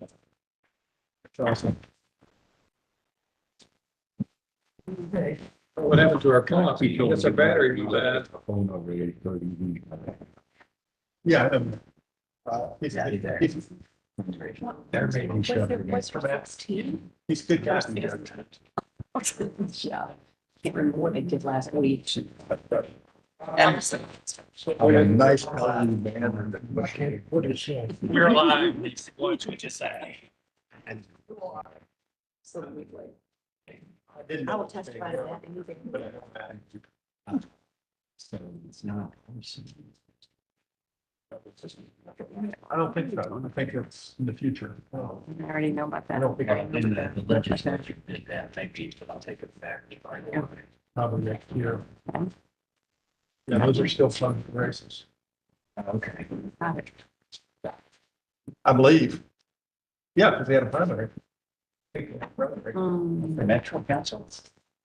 That's awesome. What happened to our coffee? That's our battery. Phone over 8:30. Yeah. He's There may be shut He's good guy. Yeah. Can't remember what they did last week. Nice elderly man. What is she? We're alive. What would you say? So we would. I will testify to that. So it's not. I don't think so. I think it's in the future. I already know about that. I don't think The legislature did that, maybe, but I'll take it back. probably next year. Yeah, those are still fun races. Okay. I believe. Yeah, because they had a primary. The Metro Council?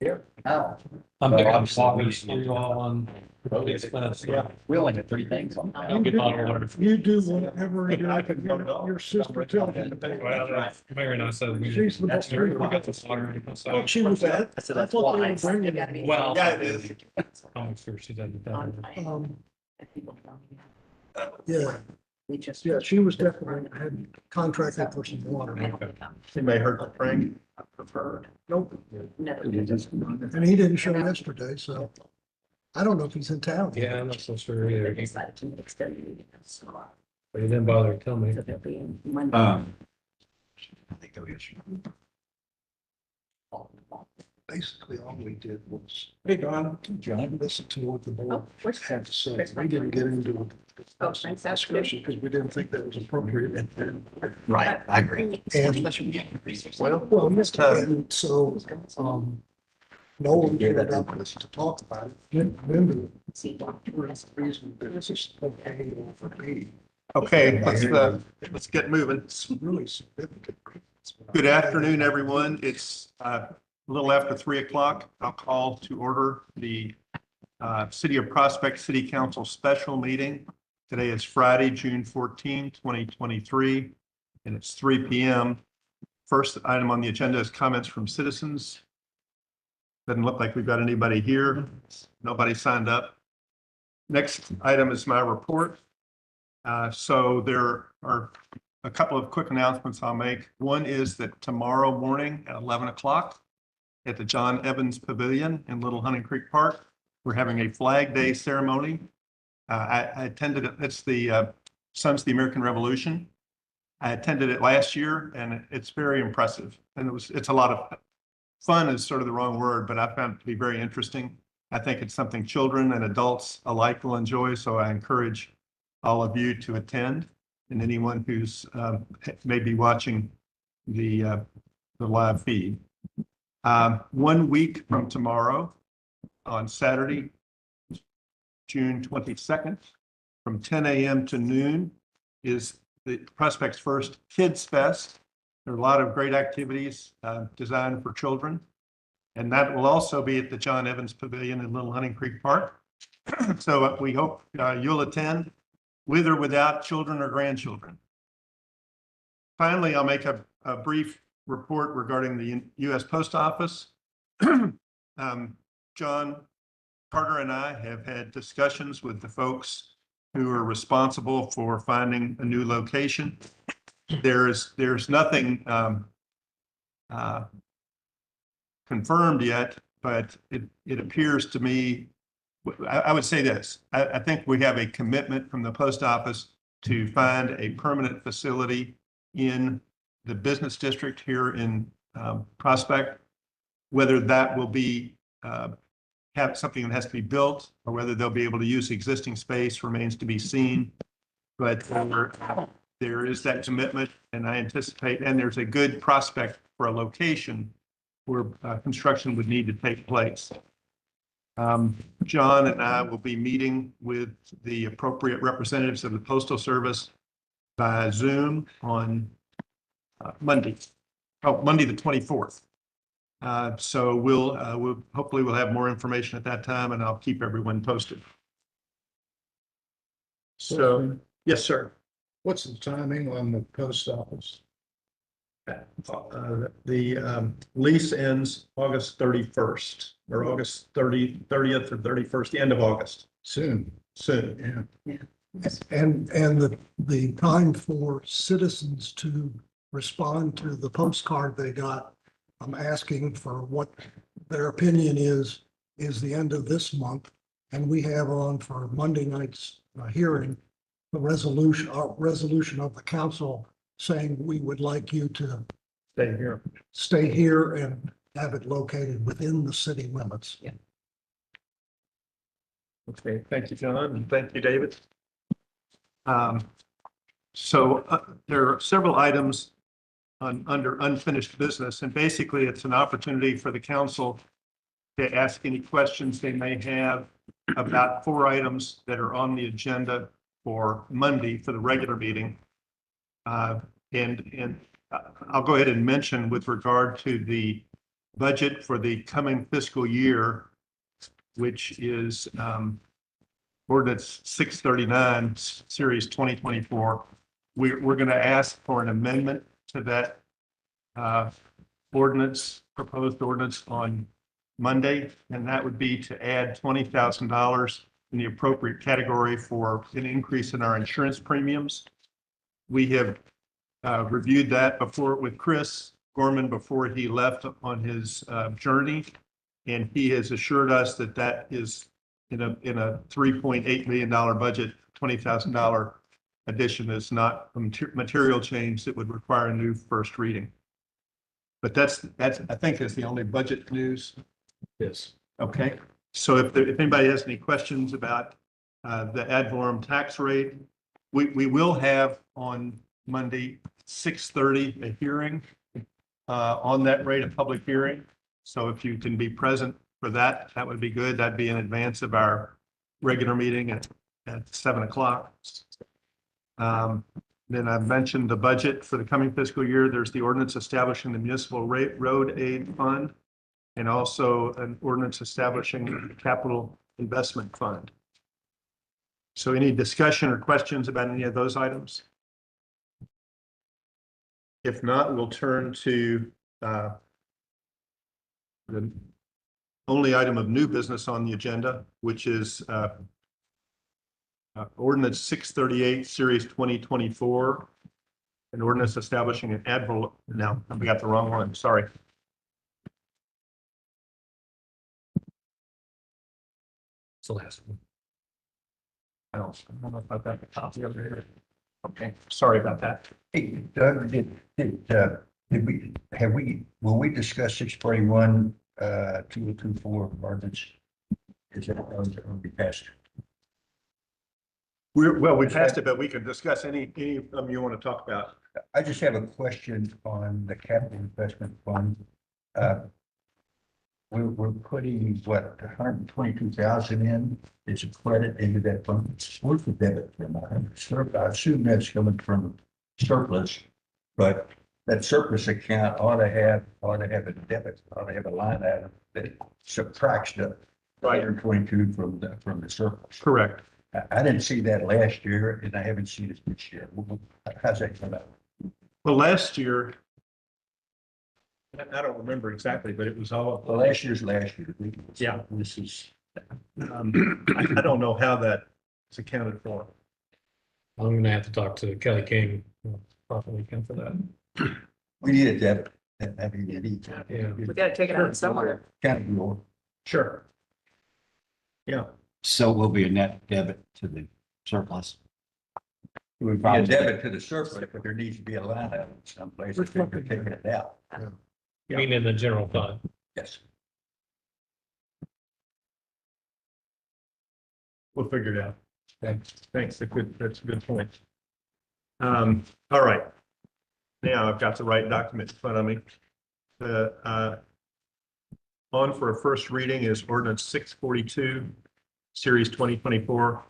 Yeah. Oh. I'm Well, picking up obviously, walkers we- for you all on road expense. Yeah. We only got 3 things on I'll get bottled water. You do whatever I could go to all. your sister tells you. Well, Mayor and I said we. She's the best. We got this water. What she was at, I said, I that's thought they were wise. bringing. Well. Yeah, it is. I'm sure she does it better. Yeah, We just. yeah, she was definitely had contracted for some water. She may hurt the Frank. Preferred. Nope, No. and he didn't show yesterday, so I don't know if he's in town. Yeah, I'm not so sure They either. decided to extend the meeting. So But he didn't bother to tell me. they'll be in Monday. I think that was. Basically, all we did was Hey, Don. listen to what the board Oh, where's had to say. We didn't get into Oh, a Frank's afternoon. discussion because we didn't think that was appropriate. Right, I agree. And, well, and so, no one cared about this to talk about it. Then See, the reason that this is okay for me, Okay, let's get moving. it's really significant. Good afternoon, everyone. It's a little after 3 o'clock. I'll call to order the City of Prospect City Council special meeting. Today is Friday, June 14, 2023, and it's 3 p.m. First item on the agenda is comments from citizens. Doesn't look like we've got anybody here. Nobody signed up. Next item is my report. So there are a couple of quick announcements I'll make. One is that tomorrow morning at 11 o'clock at the John Evans Pavilion in Little Hunting Creek Park, we're having a Flag Day ceremony. I attended it. It's the Sons of the American Revolution. I attended it last year and it's very impressive. And it's a lot of fun is sort of the wrong word, but I found it to be very interesting. I think it's something children and adults alike will enjoy. So I encourage all of you to attend, and anyone who's may be watching the live feed. 1 week from tomorrow, on Saturday, June 22nd, from 10 a.m. to noon, is the Prospect's first Kids Fest. There are a lot of great activities designed for children, and that will also be at the John Evans Pavilion in Little Hunting Creek Park. So we hope you'll attend, with or without children or grandchildren. Finally, I'll make a brief report regarding the U.S. Post Office. John Carter and I have had discussions with the folks who are responsible for finding a new location. There's nothing confirmed yet, but it appears to me, I would say this, I think we have a commitment from the post office to find a permanent facility in the business district here in Prospect. Whether that will be have something that has to be built or whether they'll be able to use existing space remains to be seen. But there is that commitment, and I anticipate, and there's a good prospect for a location where construction would need to take place. John and I will be meeting with the appropriate representatives of the Postal Service by Zoom on Monday the 24th. So we'll hopefully we'll have more information at that time, and I'll keep everyone posted. So, yes, sir. What's the timing on the post office? The lease ends August 31st or August 30th or 31st, the end of August, Soon, soon. yeah. And the time for citizens to respond to the postcard they got, I'm asking for what their opinion is the end of this month. And we have on for Monday night's hearing, the resolution of the council saying we would like you to Stay here. stay here and have it located within the city limits. Okay, thank you, John, and thank you, David. So there are several items under unfinished business, and basically it's an opportunity for the council to ask any questions they may have about 4 items that are on the agenda for Monday for the regular meeting. And I'll go ahead and mention with regard to the budget for the coming fiscal year, which is ordinance 639, series 2024. We're going to ask for an amendment to that proposed ordinance on Monday, and that would be to add $20,000 in the appropriate category for an increase in our insurance premiums. We have reviewed that before with Chris Gorman before he left on his journey, and he has assured us that that is in a $3.8 million budget, $20,000 addition is not a material change that would require a new first reading. But that's I think is the only budget news. Yes. Okay, so if anybody has any questions about the ad valorem tax rate, we will have on Monday, 6:30, a hearing on that rate, a public hearing. So if you can be present for that, that would be good. That'd be in advance of our regular meeting at 7 o'clock. Then I've mentioned the budget for the coming fiscal year. There's the ordinance establishing the municipal road aid fund, and also an ordinance establishing the capital investment fund. So any discussion or questions about any of those items? If not, we'll turn to the only item of new business on the agenda, which is ordinance 638, series 2024, an ordinance establishing an ad valorem. No, we got the wrong one. Sorry. It's the last one. I don't know if I've got the copy over here. Okay, sorry about that. Hey, Doug, will we discuss 641, 2024 ordinance? Is that going to be passed? We passed it, but we can discuss any of them you want to talk about. I just have a question on the capital investment fund. We're putting what, 122,000 in, it's a credit into that fund. Where's the debit from? I assume that's coming from surplus, but that surplus account ought to have a debit, ought to have a line item that subtracts the 122 from the surplus. Correct. I didn't see that last year, and I haven't seen it this year. How's that come out? Well, last year, I don't remember exactly, but it was all. Well, last year's last year. Yeah. This is, I don't know how that is accounted for. I'm gonna have to talk to Kelly King, probably account for that. we need a debit. I mean, it needs. Yeah. We gotta take it out somewhere. Kind of more. Sure. Yeah. So it will be a net debit to the surplus. It would be a debit to the surplus, but there needs to be a line item someplace if they're taking it out. You mean in the general fund? Yes. We'll figure it out. Thanks. That's a good point. All right. Now I've got the right document in front of me. On for a first reading is ordinance 642, series 2024,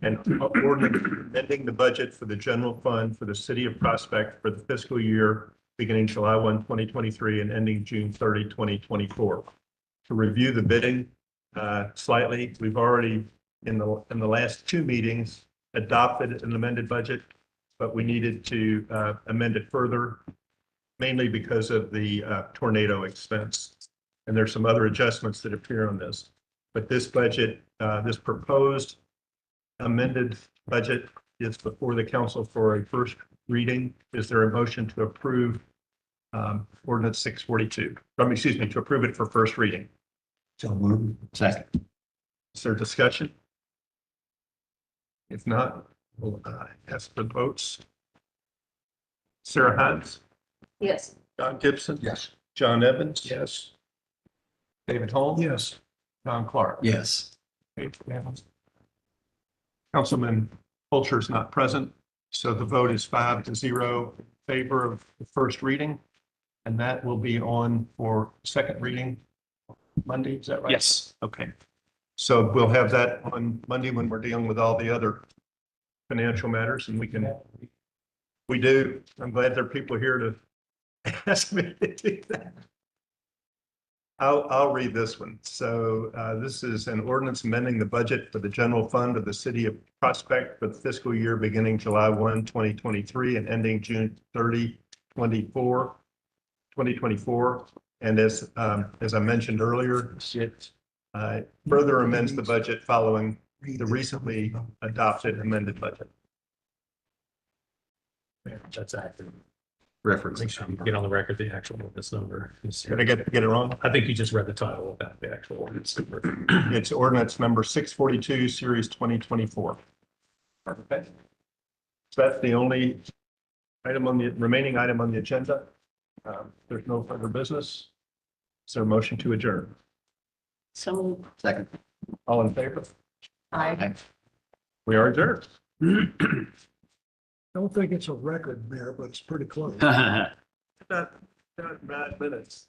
and ordinance amending the budget for the general fund for the city of Prospect for the fiscal year beginning July 1, 2023 and ending June 30, 2024. To review the bidding slightly, we've already in the last 2 meetings adopted an amended budget, but we needed to amend it further mainly because of the tornado expense. And there's some other adjustments that appear on this. But this budget, this proposed amended budget is before the council for a first reading. Is there a motion to approve ordinance 642? Excuse me, to approve it for first reading? So moved. Second. Is there discussion? If not, we'll ask for the votes. Sarah Hines, Yes. Don Gibson, Yes. John Evans. Yes. David Holmes. Yes. Don Clark. Yes. Councilman Fulcher is not present, so the vote is 5-0 in favor of the first reading. And that will be on for second reading Monday, is that right? Yes. Okay. So we'll have that on Monday when we're dealing with all the other financial matters, and we do. I'm glad there are people here to ask me to do that. I'll read this one. So this is an ordinance amending the budget for the general fund of the city of Prospect for the fiscal year beginning July 1, 2023 and ending June 30, 2024. And as I mentioned earlier, it further amends the budget following the recently adopted amended budget. That's accurate. Reference. Make sure you get on the record the actual ordinance number. Did I get it wrong? I think you just read the title about the actual ordinance number. It's ordinance number 642, series 2024. Okay. So that's the only item on the remaining item on the agenda. There's no further business. Is there a motion to adjourn? So moved. Second. All in favor? Aye. We are adjourned. Don't think it's a record, Mayor, but it's pretty close. Not 9 minutes.